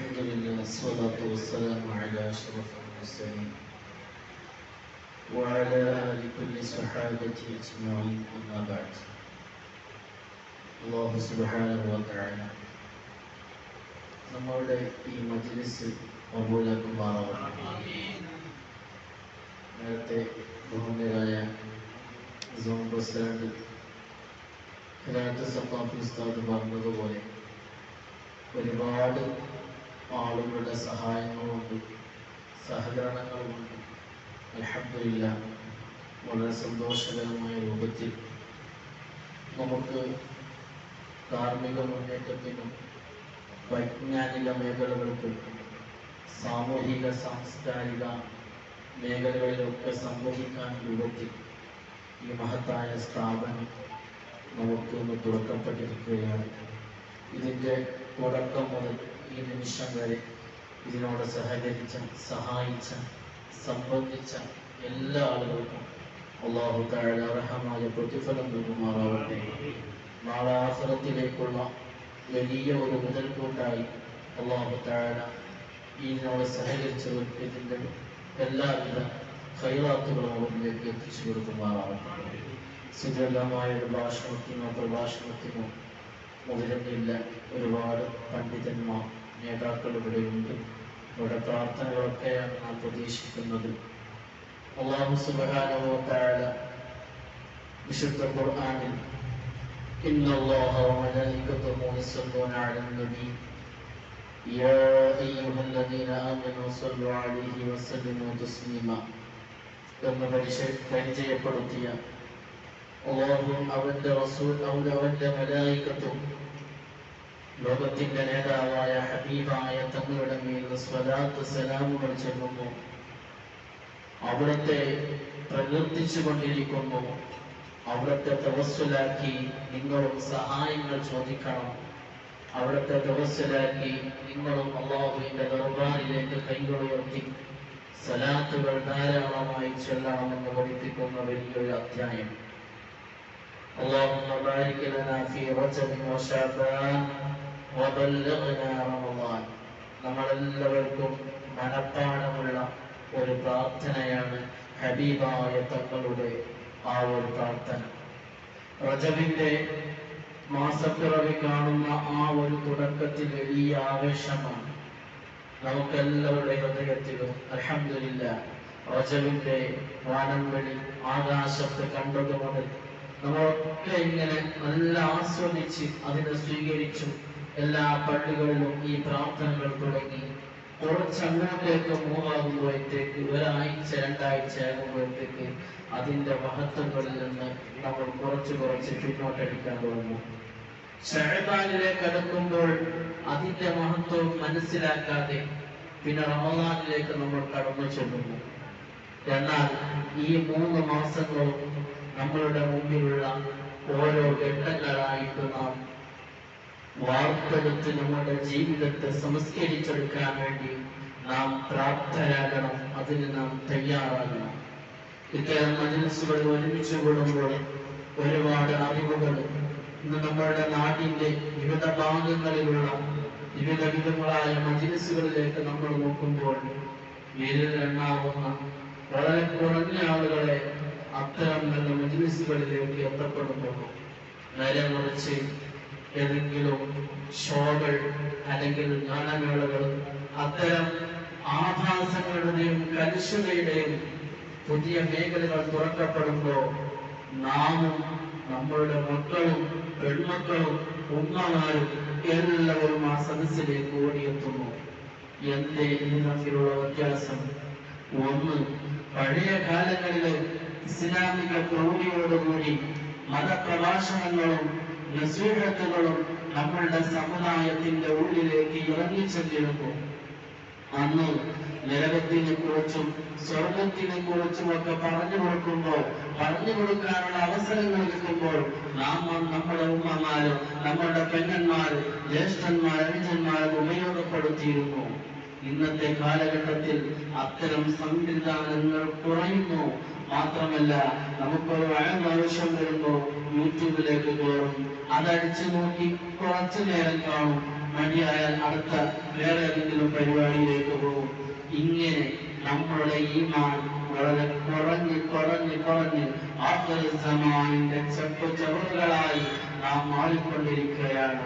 الحمد لله والصلاة والسلام على أشرف المرسلين وعلى آل كل صحابة أجمعين أما بعد. അല്ലാഹു സുബ്ഹാനഹു വ തആല നമ്മളുടെ ഈ മജ്ലിസ് കബൂലാക്കുമാറാവട്ടെ. നേരത്തെ ബഹുമാന്യരായ സോൺ പ്രസിഡന്റ് ഖിലാഫത്ത് സഖാഫി ഉസ്താദ് പറഞ്ഞതുപോലെ ഒരുപാട് ആളുകളുടെ സഹായങ്ങളുണ്ട്, സഹകരണങ്ങളുമുണ്ട്. അൽഹംദുലില്ലാഹ് വളരെ സന്തോഷകരമായ രൂപത്തിൽ നമുക്ക് ധാർമ്മിക മുന്നേറ്റത്തിനും വൈജ്ഞാനിക മേഖലകൾക്കും സാമൂഹിക സാംസ്കാരിക മേഖലകളിലൊക്കെ സംവഹിക്കാൻ രൂപത്തിൽ ഈ മഹത്തായ സ്ഥാപനം നമുക്ക് ഒന്ന് തുറക്കപ്പെട്ടിരിക്കുകയാണ്. ഇതിൻ്റെ തുടക്കം മുതൽ ഈ നിമിഷം വരെ ഇതിനോട് സഹകരിച്ച, സഹായിച്ച, സംബന്ധിച്ച എല്ലാ ആളുകൾക്കും അല്ലാഹു തആല അർഹമായ പ്രതിഫലം നൽകുമാറാവട്ടെ. നാളെ ആഖിറത്തിലേക്കുള്ള വലിയ ഒരു മുതൽക്കൂട്ടായി അല്ലാഹു തആല ഇതിനോട് സഹകരിച്ചവർക്ക് ഇതിൻ്റെ എല്ലാവിധ ഖൈറാത്തുകളും അവരിലേക്ക് എത്തിച്ചു കൊടുക്കുമാറാവട്ടെ. സുദീർഘമായ ഒരു പ്രഭാഷണത്തിനോ മുതിരുന്നില്ല. ഒരുപാട് പണ്ഡിതന്മാർ, നേതാക്കൾ ഇവിടെയുണ്ട്. ഇവിടെ പ്രാർത്ഥനകളൊക്കെയാണ് നാം പ്രതീക്ഷിക്കുന്നത്. അല്ലാഹു സുബ്ഹാനഹു വ തആല വിശുദ്ധ ഖുർആനിൽ ഇന്നല്ലാഹ വ മലായികതുഹു യസ്വല്ലൂന അലൻ നബി യാ അയ്യുഹല്ലദീന ആമനൂ സ്വല്ലു അലൈഹി വസല്ലിമു തസ്ലീമ എന്ന് പരിചയപ്പെടുത്തിയ അല്ലാഹുവും അവന്റെ റസൂൽ അവന്റെ മലായികത്തും ലോകത്തിന്റെ നേതാവായ ഹബീബായ തങ്ങളുടെ മേൽ സ്വലാത്ത് സലാമുകൾ ചൊല്ലുന്നു, അവിടുത്തെ പ്രകീർത്തിച്ചു കൊണ്ടിരിക്കുന്നു. അവിടുത്തെ തവസ്സുലാക്കി നിങ്ങളും സഹായങ്ങൾ ചോദിക്കണം. അവിടുത്തെ തവസ്സുലാക്കി നിങ്ങളും അല്ലാഹുവിന്റെ ദർബാറിലേക്ക് കൈകൾ ഉയർത്തി സലാത്തുകൾ ധാരാളമായി ചൊല്ലണമെന്ന് പഠിപ്പിക്കുന്ന വലിയൊരു അധ്യായം. اللهم بارك لنا في رجب وشعبان وبلغنا رمضان. നമ്മളെല്ലാവർക്കും മനപ്പാടമുള്ള ഒരു പ്രാർത്ഥനയാണ് ഹബീബായ തങ്ങളുടെ ആ ഒരു പ്രാർത്ഥന. റജബിന്റെ മാസപ്പിറവി കാണുന്ന ആ ഒരു തുടക്കത്തിൽ വലിയ ആവേശമാണ് നമുക്കെല്ലാവരുടെ ഹൃദയത്തിലും. അൽഹംദുലില്ലാഹ് റജബിന്റെ വാനംവെളി ആകാശത്ത് കണ്ടത് മുതൽ നമ്മളൊക്കെ ഇങ്ങനെ നല്ല ആസ്വദിച്ച് അതിനെ സ്വീകരിച്ചു. എല്ലാ പള്ളികളിലും ഈ പ്രാർത്ഥനകൾ തുടങ്ങി. കുറച്ചങ്ങോട്ടേക്ക് മൂവാകുമ്പോഴത്തേക്ക് ഒരാഴ്ച രണ്ടാഴ്ച ആകുമ്പോഴത്തേക്ക് അതിന്റെ മഹത്വങ്ങളിൽ നിന്ന് നമ്മൾ കുറച്ച് പിന്നോട്ടടിക്കാൻ തുടങ്ങും. ശഅബാനിലേക്ക് അടുക്കുമ്പോൾ അതിന്റെ മഹത്വം മനസ്സിലാക്കാതെ പിന്നെ റമദാനിലേക്ക് നമ്മൾ കടന്നു ചെല്ലുന്നു. എന്നാൽ ഈ 3 മാസങ്ങളും നമ്മളുടെ മുമ്പിലുള്ള ഓരോ ഘട്ടങ്ങളായിട്ട് നാം വാർത്തെടുത്ത് നമ്മുടെ ജീവിതത്തെ സംസ്കരിച്ചെടുക്കാൻ വേണ്ടി നാം പ്രാപ്തരാകണം. അതിന് നാം തയ്യാറാകണം. ഇത്തരം മജ്‌ലിസുകൾ ഒരുമിച്ച് കൂടുമ്പോൾ ഒരുപാട് അറിവുകൾ ഇന്ന് നമ്മളുടെ നാടിന്റെ വിവിധ ഭാഗങ്ങളിലുള്ള വിവിധങ്ങളായ മജ്‌ലിസുകളിലേക്ക് നമ്മൾ നോക്കുമ്പോൾ വിരലിലെണ്ണാവുന്ന വളരെ കുറഞ്ഞ ആളുകളെ അത്തരം നല്ല മജ്‌ലിസുകളിലേക്ക് എത്തപ്പെടുന്നു. നേരെ മറിച്ച് ഏതെങ്കിലും ഷോകൾ അല്ലെങ്കിൽ ഗാനമേളകൾ അത്തരം ആഭാസങ്ങളുടെയും കലുഷിതയുടെയും പുതിയ മേഖലകൾ തുറക്കപ്പെടുമ്പോൾ നാമും നമ്മളുടെ മക്കളും പെൺമക്കളും ഉമ്മമാരും എല്ലാവരും ആ സദസ്സിലേക്ക് ഓടിയെത്തുന്നു. എന്തേ ഇത് തമ്മിലുള്ള വ്യത്യാസം? ഒന്ന്, പഴയ കാലങ്ങളിലെ ഇസ്ലാമിക പ്രൗഢിയോടുകൂടി മതപ്രഭാഷണങ്ങളും നസീഹത്തുകളും നമ്മളുടെ സമുദായത്തിന്റെ ഉള്ളിലേക്ക് ഇറങ്ങിച്ചെല്ലിരുന്നു. അന്ന് നരകത്തിനെ കുറിച്ചും സ്വർഗത്തിനെ കുറിച്ചും ഒക്കെ പറഞ്ഞു കൊടുക്കാനുള്ള അവസരങ്ങൾ കിട്ടുമ്പോൾ നമ്മുടെ ഉമ്മമാരും നമ്മളുടെ പെങ്ങന്മാര്, ജ്യേഷ്ഠന്മാർ, അനുജന്മാർ ഉപയോഗപ്പെടുത്തിയിരുന്നു. ഇന്നത്തെ കാലഘട്ടത്തിൽ അത്തരം സംവിധാനങ്ങൾ കുറയുന്നു. മാത്രമല്ല, നമുക്കൊരു ആവശ്യം വരുമ്പോൾ യൂട്യൂബിലേക്ക് കയറും, അതടിച്ചു നോക്കി കുറച്ചു നേരം കാണും. മടിയായാൽ അടുത്ത വേറെ ഏതെങ്കിലും പരിപാടിയിലേക്ക് പോകും. ഇങ്ങനെ നമ്മളുടെ ഈമാൻ വളരെ കുറഞ്ഞ് ആഖിറുസ്സമാനിന്റെ ചപ്പുചവറുകളായി നാം മാറിക്കൊണ്ടിരിക്കുകയാണ്.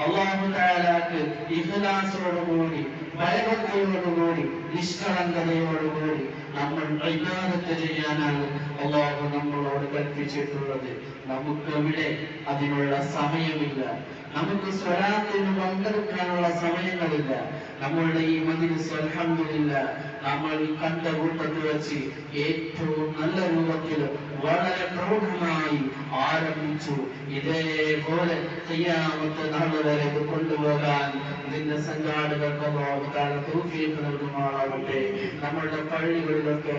അല്ലാഹു തആലക്ക് ഇഖ്ലാസോടുകൂടി ഭയഭക്തിയോടുകൂടി നിഷ്കളങ്കതയോടുകൂടി നമ്മൾ ഇബാദത്ത് ചെയ്യാനാണ് അല്ലാഹു നമ്മളോട് കൽപ്പിച്ചിട്ടുള്ളത്. നമുക്കവിടെ അതിനുള്ള സമയമില്ല. നമുക്ക് സ്വലാത്തിന് പങ്കെടുക്കാനുള്ള സമയങ്ങളില്ല. നമ്മളുടെ ഈ മജ്‌ലിസ് അൽഹംദുലില്ലാഹ് നമ്മൾ കണ്ട കൂട്ടത്തിൽ വെച്ച് ഏറ്റവും നല്ല രൂപത്തിൽ വളരെ പ്രൗഢമായി ആരംഭിച്ചു. ഇതേപോലെ ഖിയാമത്ത് നാൾ വരെ കൊണ്ടുപോകാൻ ഇതിന്റെ സംഘാടകർക്ക് അല്ലാഹു തആല തൗഫീഖ് നൽകുമാറാകട്ടെ. നമ്മളുടെ പള്ളികളിലൊക്കെ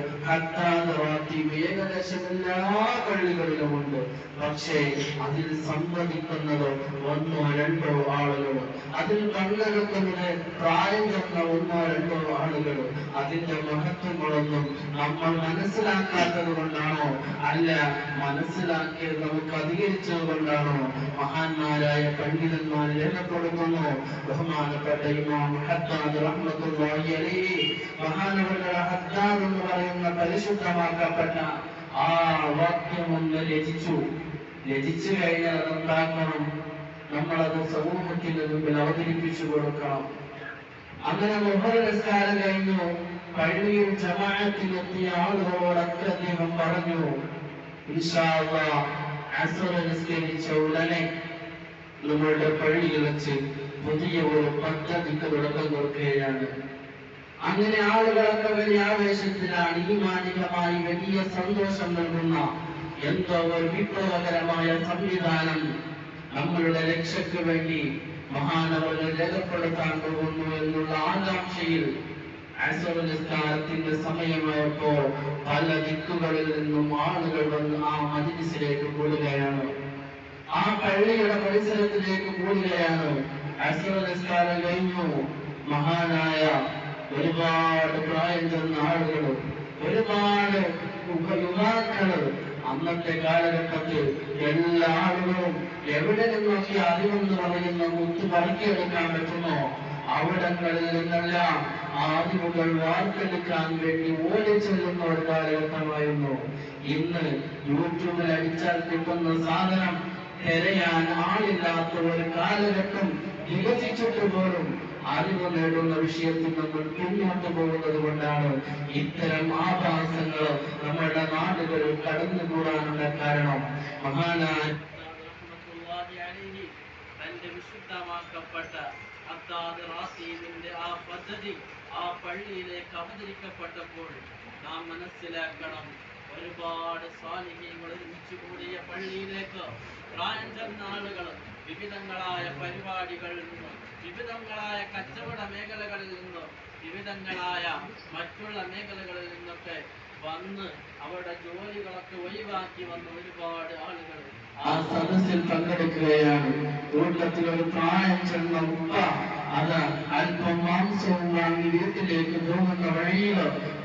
ഏകദേശം എല്ലാ പള്ളികളിലുമുണ്ട്. പക്ഷേ അതിൽ സംവദിക്കുന്നത് ഒന്നോ രണ്ടോ ആളുകൾ, അതിൽ പങ്കെടുക്കുന്നത് പ്രായം ചെന്ന ഒന്നോ രണ്ടോ ആളുകൾ. അതിന്റെ മഹത്വങ്ങളൊന്നും നമ്മൾ മനസ്സിലാക്കാത്തത് കൊണ്ടാണോ, അല്ല മനസ്സിലാക്കിയത് നമുക്ക് അധികരിച്ചത് കൊണ്ടാണോ? മഹാന്മാരായ പണ്ഡിതന്മാർ രേഖപ്പെടുത്തുന്നു. ബഹുമാനപ്പെട്ട ഇമാം ഹദ്ദാദ് റഹ്മത്തുള്ളാഹി അലൈഹി, മഹാനവറുകളുടെ ഹദ്ദാദ് എന്ന് പറയുന്ന പരിശുദ്ധമാക്കപ്പെട്ട ആ വാക്യം ഒന്ന് രചിച്ചു കഴിഞ്ഞാൽ അതെന്താക്കണം? നമ്മളത് സമൂഹത്തിന്റെ മുമ്പിൽ അവതരിപ്പിച്ചു കൊടുക്കണം. അങ്ങനെ മുഹർ നിസ്കാരം കഴിഞ്ഞു പള്ളിയിൽ ജമാഅത്തിലെത്തിയ ആളുകളോടൊക്കെ അദ്ദേഹം പറഞ്ഞു, ഇൻഷാ അല്ലാഹ് അസ്ർ നിസ്കരിച്ച ഉടനെ നമ്മളുടെ പള്ളിയിൽ വെച്ച് പുതിയ ഒരു പദ്ധതിക്ക് തുടക്കം കൊടുക്കുകയാണ്. അങ്ങനെ ആളുകളൊക്കെ വലിയ ആവേശത്തിലാണ്. ഈ മാനികമായി വലിയ സന്തോഷം നൽകുന്ന എന്തോ ഒരു വിപ്ലവകരമായ സംവിധാനം നമ്മളുടെ രക്ഷയ്ക്ക് വേണ്ടി മഹാനവറുകൾ രേഖപ്പെടുത്താൻ പോകുന്നു എന്നുള്ള ആകാംക്ഷയിൽ അസ്ർ നിസ്കാരത്തിന്റെ സമയമായപ്പോൾ പല ദിക്കുകളിൽ നിന്നും ആളുകൾ വന്ന് ആ മജ്‌ലിസിലേക്ക് കൂടുകയാണ്. ആ പള്ളിയുടെ പരിസരത്തിലേക്ക് കൂടുകയാണ്. അസ്ർ നിസ്കാരം കഴിഞ്ഞു. മഹാനായ ഒരുപാട് പ്രായം ചെന്ന ആളുകൾ, ഒരുപാട് യുവാക്കള്, അന്നത്തെ കാലഘട്ടത്തിൽ എല്ലാ ആളുകളും എവിടെ നിന്നൊക്കെ അറിവെന്ന് പറയുന്ന മുത്ത് പറക്കിയെടുക്കാൻ പറ്റുമോ അവിടങ്ങളിൽ നിന്നെല്ലാം അറിവുകൾ വാർത്തെടുക്കാൻ വേണ്ടി ഓടി ചെല്ലുന്ന ഒരു കാലഘട്ടമായിരുന്നു. ഇന്ന് യൂട്യൂബിൽ അടിച്ചാൽ കിട്ടുന്ന സാധനം തിരയാൻ ആളില്ലാത്ത ഒരു കാലഘട്ടം വികസിച്ചിട്ട് പോലും അറിവ് നേടുന്ന വിഷയത്തിൽ നമ്മൾ മുന്നോട്ട് പോകുന്നത് കൊണ്ടാണ് ഇത്തരം ആഭാസങ്ങൾ നമ്മുടെ നാടുകളിൽ കടന്നുകൂടാനുള്ള കാരണം. മഹാനായ തന്റെ വിശുദ്ധമാക്കപ്പെട്ട ഹദ്ദാദ് റാസീദിന്റെ ആ പദ്ധതി ആ പള്ളിയിലേക്ക് അവതരിക്കപ്പെട്ടപ്പോൾ നാം മനസ്സിലാക്കണം, ഒരുപാട് സാലിഹ്യങ്ങൾ ഒരുമിച്ച് കൂടിയ പള്ളിയിലേക്ക് പ്രായം ചെന്ന ആളുകൾ വിവിധങ്ങളായ പരിപാടികളിൽ നിന്ന്, വിവിധങ്ങളായ കച്ചവട മേഖലകളിൽ നിന്ന്, വിവിധങ്ങളായ മറ്റുള്ള മേഖലകളിൽ നിന്നൊക്കെ വന്ന് അവരുടെ ജോലികളൊക്കെ ഒഴിവാക്കി വന്ന ഒരുപാട് ആളുകൾ ആ സദസ്സിൽ പങ്കെടുക്കുകയാണ്. കൂട്ടത്തിൽ ഒരു പ്രായം ചെന്ന ഉപ്പ അത് അല്പം മാംസവും വാങ്ങി വീട്ടിലേക്ക് പോകുന്ന വഴിയിൽ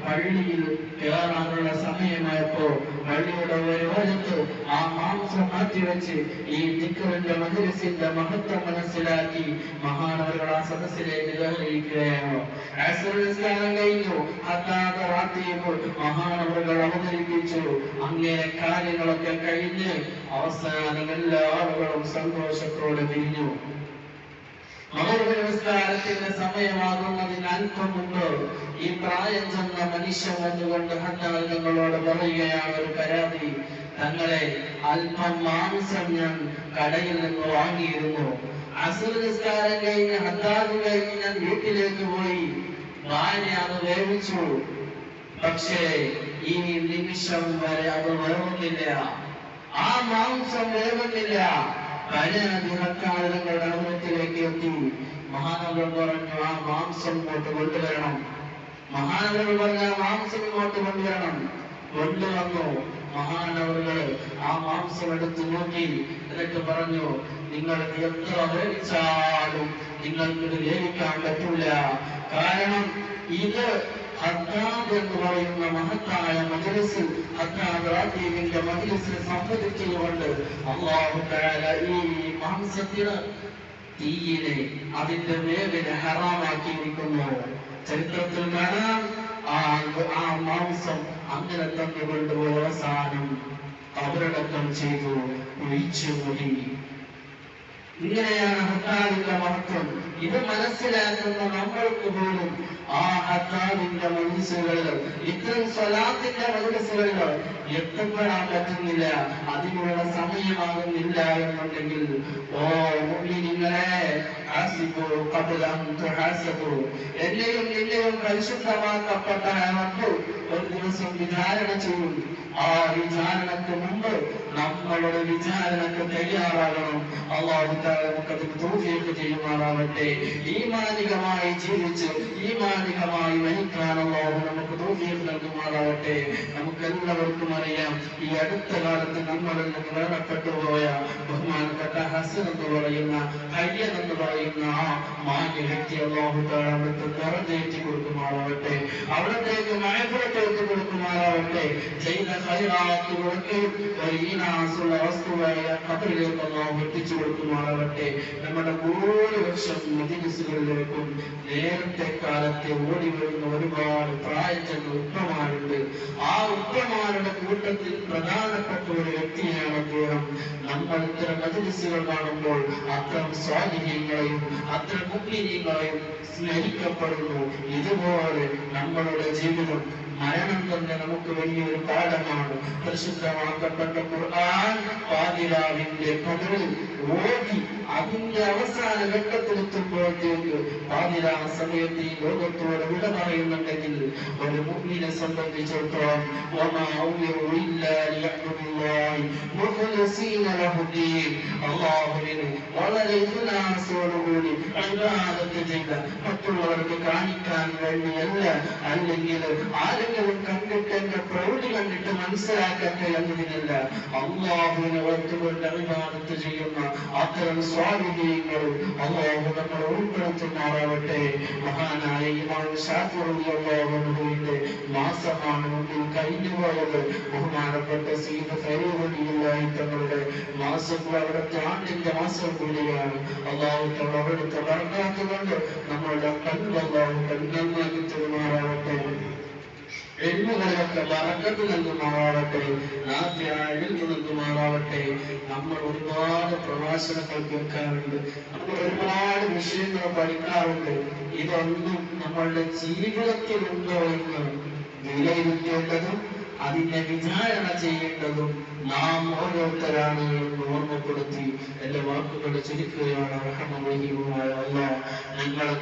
പള്ളിയിൽ കയറാനുള്ള സമയമായപ്പോ പള്ളിയുടെ ഒരു വശത്ത് ആ മാംസം മാറ്റിവെച്ച് ഈ ദിക്റിന്റെ മജ്‌ലിസിന്റെ മഹത്വം മനസ്സിലാക്കി മഹാനവറുകൾ ആ സദസ്സിലേക്ക് കയറിയിരിക്കുകയാണ്. അസ്ർ നിസ്കാരം കഴിഞ്ഞു. ഹദ്ദാദ് റാത്തീബ് മഹാനവറുകൾ അവതരിപ്പിച്ചു. അങ്ങനെ കാര്യങ്ങളൊക്കെ കഴിഞ്ഞ് അവസാനം എല്ലാ ആളുകളും സന്തോഷത്തോടെ പിരിഞ്ഞു. മഗ്‌രിബ് നമസ്കാരത്തിന്റെ സമയമാകുന്നതിന് അല്പം മുമ്പ് ഈ പ്രായം ചെന്ന മനുഷ്യൻ വന്നുകൊണ്ട് ഹദ്ദാദ് ഞങ്ങളോട് പറയുകയാണ് ഒരു പരാതി. തങ്ങളെ അല്പം മാംസം ഞാൻ കടയിൽ നിന്ന് വാങ്ങിയിരുന്നു. അസ്ർ നിസ്കാരം കഴിഞ്ഞ് ഹദ്ദാദ് കഴിഞ്ഞ് ഞാൻ വീട്ടിലേക്ക് പോയി. ഭാര്യ അത് വേവിച്ചു. പക്ഷേ ഈ നിമിഷം വരെ അത് വേവുന്നില്ല. ആ മാംസം വേവുന്നില്ല. പരാതികളുടെ അനുഭവത്തിലേക്ക് എത്തി. മഹാനവറുകൾ പറഞ്ഞു, ആ മാംസം ഇങ്ങോട്ട് കൊണ്ടുവരണം. മഹാനവറുകൾ പറഞ്ഞ മാംസം ഇങ്ങോട്ട് കൊണ്ടുവരണം. കൊണ്ടുവന്നു. മഹാനവറുകൾ ആ മാംസം എടുത്ത് നോക്കി. എന്നിട്ട് പറഞ്ഞു, നിങ്ങൾ എത്ര വേവിച്ചാലും നിങ്ങൾക്ക് ഇത് വേവിക്കാൻ പറ്റൂല. കാരണം ഇത് ഹദ്ദാദ് എന്ന് പറയുന്ന മഹത്തായ മജ്‌ലിസിൽ ഹദ്ദാദ് റാദിയുടെ മജ്‌ലിസിൽ സംബന്ധിച്ചുകൊണ്ട് അല്ലാഹു തആല ഈ മാംസത്തിന് തീയിനെ അതിന്റെ വേവിനെ ഹറാമാക്കിയിരിക്കുന്നു. ചരിത്രത്തിൽ കാണാം ആ മാംസം അങ്ങനെ തന്നെ കൊണ്ടുപോയി അവസാനം കബറടക്കം ചെയ്തു, ഒഴിച്ചുകൂടി. ഇങ്ങനെയാണ് ഹദ്ദാദിന്റെ മഹത്വം. ഇത് മനസ്സിലാക്കുന്ന നമ്മൾക്ക് പോലും ആ ഹദ്ദാദിന്റെ മജ്‌ലിസുകളിൽ ഇത്തരം സ്വലാത്തിന്റെ മജ്‌ലിസുകളിൽ എത്തപ്പെടാൻ പറ്റുന്നില്ല, അതിനുള്ള സമയമാകുന്നില്ല എന്നുണ്ടെങ്കിൽ ഓ മുഅ്മിനീങ്ങളെ, ഹാസിബു ഖബ്ല അൻ തുഹാസബു, എന്നെയും നിന്നെയും പരിശുദ്ധമാക്കപ്പെട്ട റബ്ബ് ഒരു ദിവസം വിചാരണ ചെയ്യും. ആ വിചാരണക്ക് മുമ്പ് നമ്മളുടെ വിചാരണക്ക് തയ്യാറാകണം. അല്ലാഹു തആല നമുക്കതിന് തൗഫീഖ് ചെയ്യുമാറാവട്ടെ. ഈമാനികമായി ജീവിച്ച് ഈമാനികമായി മരിക്കാൻ അല്ലാഹു നമുക്ക് തൗഫീഖ് നൽകുമാറാവട്ടെ. നമുക്കെല്ലാവർക്കും അറിയാം, ഈ അടുത്ത കാലത്ത് നമ്മളിൽ നിന്ന് മരണപ്പെട്ടു പോയ ബഹുമാനപ്പെട്ട ഹസൻ എന്ന് പറയുന്ന ഹയ്യൻ എന്ന് പറയുന്ന ആ മാന്യ വ്യക്തി അല്ലാഹു തആല അവിടുത്തെ ദറജയേറ്റി കൊടുക്കുമാറാവട്ടെ, അവിടത്തേക്ക് മഅഫറത്ത് കൊടുക്കുമാറാവട്ടെ. ചെയ്ത ഖൈറാത്തുകൾക്ക് ഈനാസുള്ള വസ്തുവായ ഖബറിലേക്ക് അല്ലാഹു എത്തിച്ചു കൊടുക്കുമാറാവട്ടെ. നമ്മുടെ ഭൂരിപക്ഷം മജ്‌ലിസുകളിലേക്കും നേരത്തെ കാലത്തെ ഓടി വരുന്ന ഒരുപാട് പ്രായം ചെന്ന ഉപ്പമാരുണ്ട്. ആ ഉപ്പമാരുടെ കൂട്ടത്തിൽ പ്രധാനപ്പെട്ട ഒരു വ്യക്തിയാണ് അദ്ദേഹം. നമ്മൾ ഇത്തരം മജ്‌ലിസുകൾ കാണുമ്പോൾ അത്തരം സ്വാലിഹീങ്ങളെയും അത്തരം മുഅ്മിനീങ്ങളെയും സ്നേഹിക്കപ്പെടുന്നു. ഇതുപോലെ നമ്മളുടെ ജീവിതം മരണം തന്നെ നമുക്ക് വലിയൊരു പാഠമാണ്. പരിശുദ്ധമാക്കപ്പെട്ട ഖുർആൻ പാതിരാവിന്റെ പകലിൽ ഓതി അതിന്റെ അവസാന ഘട്ടത്തിലെത്തുമ്പോഴത്തേക്ക് പാതിരാ സമയത്ത് ഈ ലോകത്തോട് വിട പറയുന്നുണ്ടെങ്കിൽ ഒരു മുഅ്മിനെ സംബന്ധിച്ചിടത്തോളം അല്ലാഹുവിന് വളരെ ഇഖ്ലാസോടുകൂടി ഇബാദത്ത് ചെയ്ത, മറ്റുള്ളവർക്ക് കാണിക്കാൻ വേണ്ടിയല്ല, അല്ലെങ്കിൽ ആരെങ്കിലും കണ്ടിട്ട് എന്റെ പ്രൗഢി കണ്ടിട്ട് മനസ്സിലാക്കട്ടെ എന്നതിനല്ല, അല്ലാഹുവിനെ ഓർത്തുകൊണ്ട് ഇബാദത്ത് ചെയ്യുന്ന അത്തരം സ്വാലിഹീങ്ങൾ അല്ലാഹു നമ്മളെ ഉൾപ്പെടുത്തുമാറാവട്ടെ. മഹാനായ ഇമാം ശാഫിഈ റളിയല്ലാഹു അൻഹുവിന്റെ മാസമാണ് മുന്നിൽ കഴിഞ്ഞുപോയത്. ബഹുമാനപ്പെട്ട സയ്യിദ് ഫരീദ് റളിയല്ലാഹു തങ്ങളുടെ മാസം അവിടുത്തെ ആണ്ടിന്റെ മാസം കൂടിയാണ്. അല്ലാഹു തആല അവിടുത്തെ ബർക്കത്ത് കൊണ്ട് നമ്മളുടെ കൽബ് അല്ലാഹു നന്നാക്കി തരുമാറാവട്ടെ. എൽമുകളൊക്കെ ബറക്കത്ത് നൽകുമാറാവട്ടെ, നാഫിയായ ഇൽമ് നൽകുമാറാവട്ടെ. നമ്മൾ ഒരുപാട് പ്രഭാഷണങ്ങൾ കേൾക്കാറുണ്ട്, നമ്മൾ ഒരുപാട് വിഷയങ്ങൾ പഠിക്കാറുണ്ട്. ഇതൊന്നും നമ്മളുടെ ജീവിതത്തിലുണ്ടോ എന്ന് വിലയിരുത്തേണ്ടതും അതിനെ വിചാരണ ചെയ്യേണ്ടതും നാം ഓരോരുത്തരാണ് എന്ന് ഓർമ്മപ്പെടുത്തി എന്റെ വാക്കുകൾ ചുരുക്കുകയാണ്. റഹ്മാനുർ റഹീമുമായ അല്ലാഹ് ഞങ്ങളെ